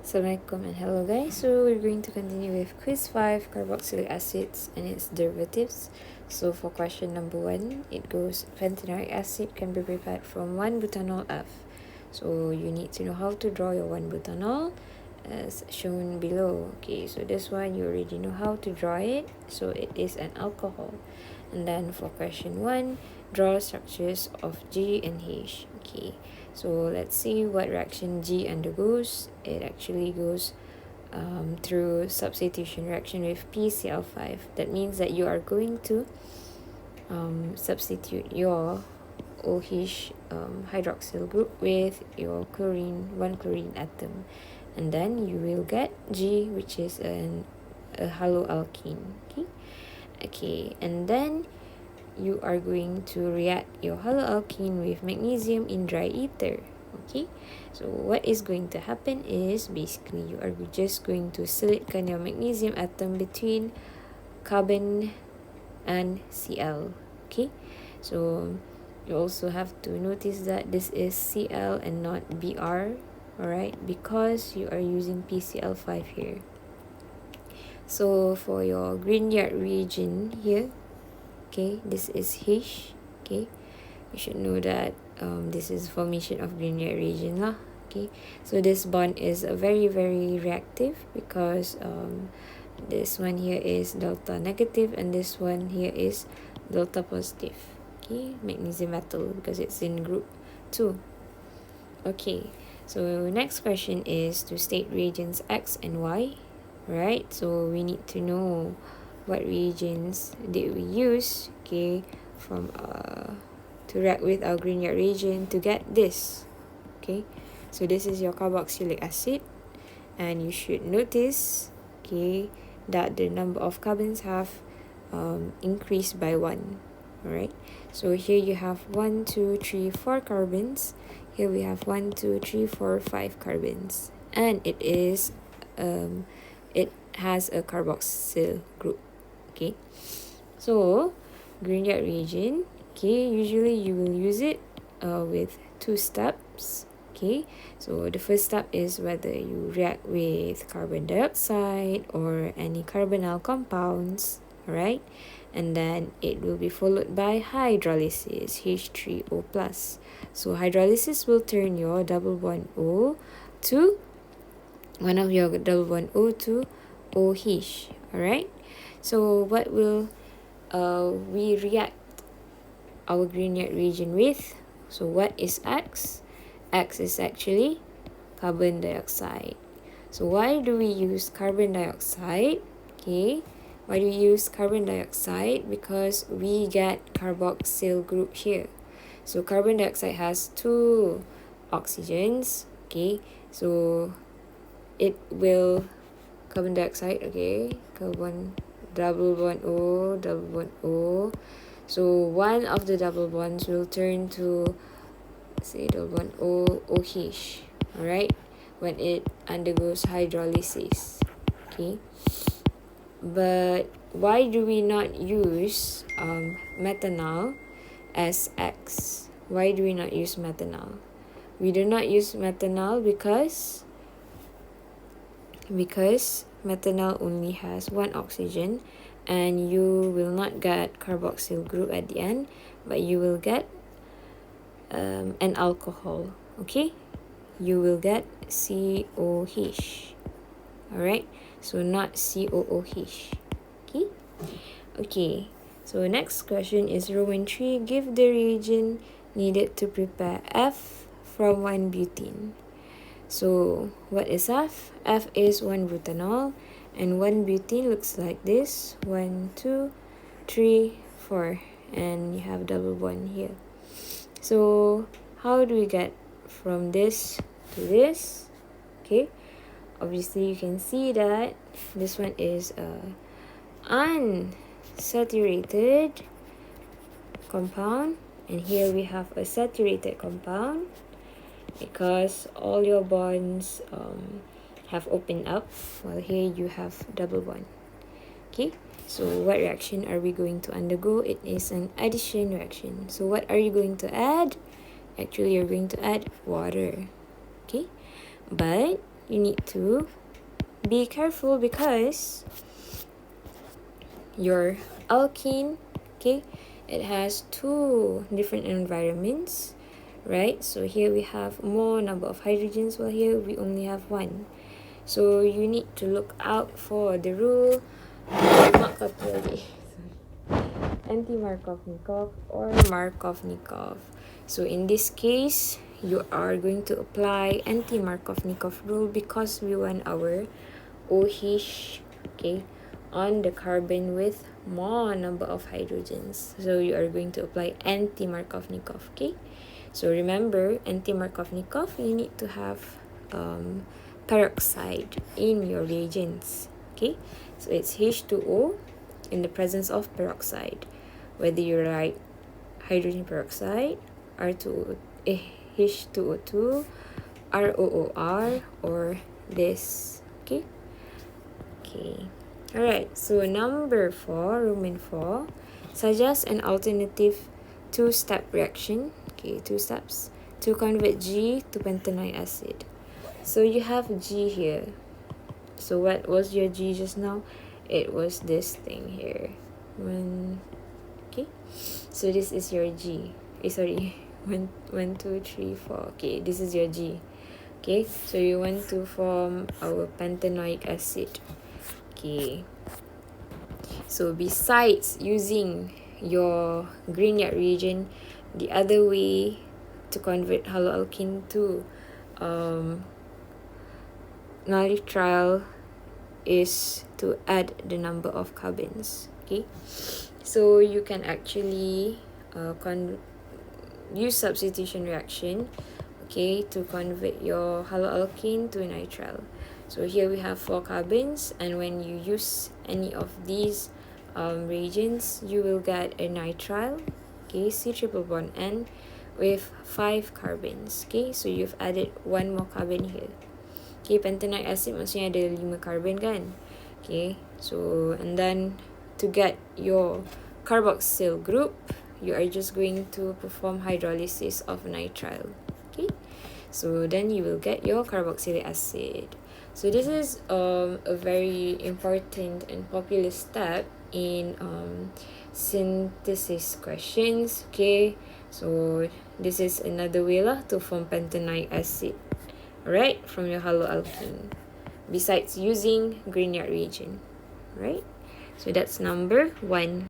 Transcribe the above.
Assalamualaikum and hello guys. So we're going to continue with quiz 5, carboxylic acids and its derivatives. So for question number 1, it goes pentanoic acid can be prepared from 1-butanol F. So you need to know how to draw your 1-butanol as shown below. Okay, so this one you already know how to draw it. So it is an alcohol. And then for question 1, draw structures of G and H. Okay, so let's see what reaction G undergoes. It actually goes through substitution reaction with PCl5. That means that you are going to substitute your OH hydroxyl group with your one chlorine atom, and then you will get G, which is a haloalkene. Okay, and then you are going to react your haloalkene with magnesium in dry ether. Okay, so what is going to happen is basically you are just going to silicate your magnesium atom between carbon and Cl. Okay, so you also have to notice that this is Cl and not Br, alright, because you are using PCl5 here. So for your Grignard reagent here, okay, this is H. Okay, you should know that this is formation of Grignard reagent lah. Okay, so this bond is very reactive because this one here is delta negative and this one here is delta positive. Okay, magnesium metal because it's in group 2. Okay, so next question is to state reagents X and Y. Right, so we need to know what reagents did we use, okay, from to react with our Grignard reagent to get this. Okay, so this is your carboxylic acid, and you should notice, okay, that the number of carbons have increased by 1. Alright, so here you have 1, 2, 3, 4 carbons. Here we have 1, 2, 3, 4, 5 carbons, and it has a carboxyl group. Okay, so Grignard reagent, okay, usually you will use it with 2 steps. Okay, so the first step is whether you react with carbon dioxide or any carbonyl compounds, alright, and then it will be followed by hydrolysis, H3O+. So hydrolysis will turn your double bond O to one of your double bond O to OH. Alright, so what will we react our Grignard reagent with? So what is X? X is actually carbon dioxide. So why do we use carbon dioxide? Okay, why do we use carbon dioxide? Because we get carboxyl group here. So carbon dioxide has 2 oxygens. Okay, so it will carbon dioxide, okay, carbon double bond O. So one of the double bonds will turn to, say, double bond OH, alright, when it undergoes hydrolysis. Okay, but why do we not use methanol as X? Why do we not use methanol? We do not use methanol because methanol only has 1 oxygen, and you will not get carboxyl group at the end, but you will get an alcohol. Okay, you will get COH. Alright, so not COOH. Okay, so next question is Roman 3. Give the reagent needed to prepare F from 1-butene. So what is F? F is 1-butanol, and 1-butene looks like this: 1, 2, 3, 4, and you have double bond here. So how do we get from this to this? Okay, obviously you can see that this one is a unsaturated compound, and here we have a saturated compound, because all your bonds have opened up, while here you have double bond. Okay, so what reaction are we going to undergo? It is an addition reaction. So what are you going to add? Actually, you're going to add water. Okay, but you need to be careful because your alkene, okay, it has two different environments, right? So here we have more number of hydrogens, while here we only have one. So you need to look out for the rule anti-Markovnikov or Markovnikov. So in this case, you are going to apply anti-Markovnikov rule because we want our OH, okay, on the carbon with more number of hydrogens. So you are going to apply anti-Markovnikov, okay? So remember, anti-Markovnikov, you need to have peroxide in your reagents, okay? So it's H2O in the presence of peroxide. Whether you write hydrogen peroxide, H2O2, ROOR, or this, okay? Okay. Alright, so number 4, Roman 4, suggest an alternative two-step reaction, okay, 2 steps, to convert G to pentanoic acid. So you have G here. So what was your G just now? It was this thing here. Okay. So this is your G. Sorry. 1, 2, 3, 4. Okay, this is your G. Okay, so you want to form our pentanoic acid. Okay. So besides using your Grignard reagent, the other way to convert haloalkene to nitrile is to add the number of carbons. Okay, so you can actually use substitution reaction, okay, to convert your haloalkene to nitrile. So here we have 4 carbons, and when you use any of these reagents, you will get a nitrile, okay, C triple bond N with 5 carbons. Okay, so you've added 1 more carbon here. Okay, pentanoic acid maksudnya ada 5 carbon kan. Okay, so and then to get your carboxyl group, you are just going to perform hydrolysis of nitrile. Okay, so then you will get your carboxylic acid. So this is a very important and popular step in synthesis questions. Okay, so this is another way lah to form pentanoic acid, alright, from your haloalkene, besides using Grignard reagent, right? So that's number 1.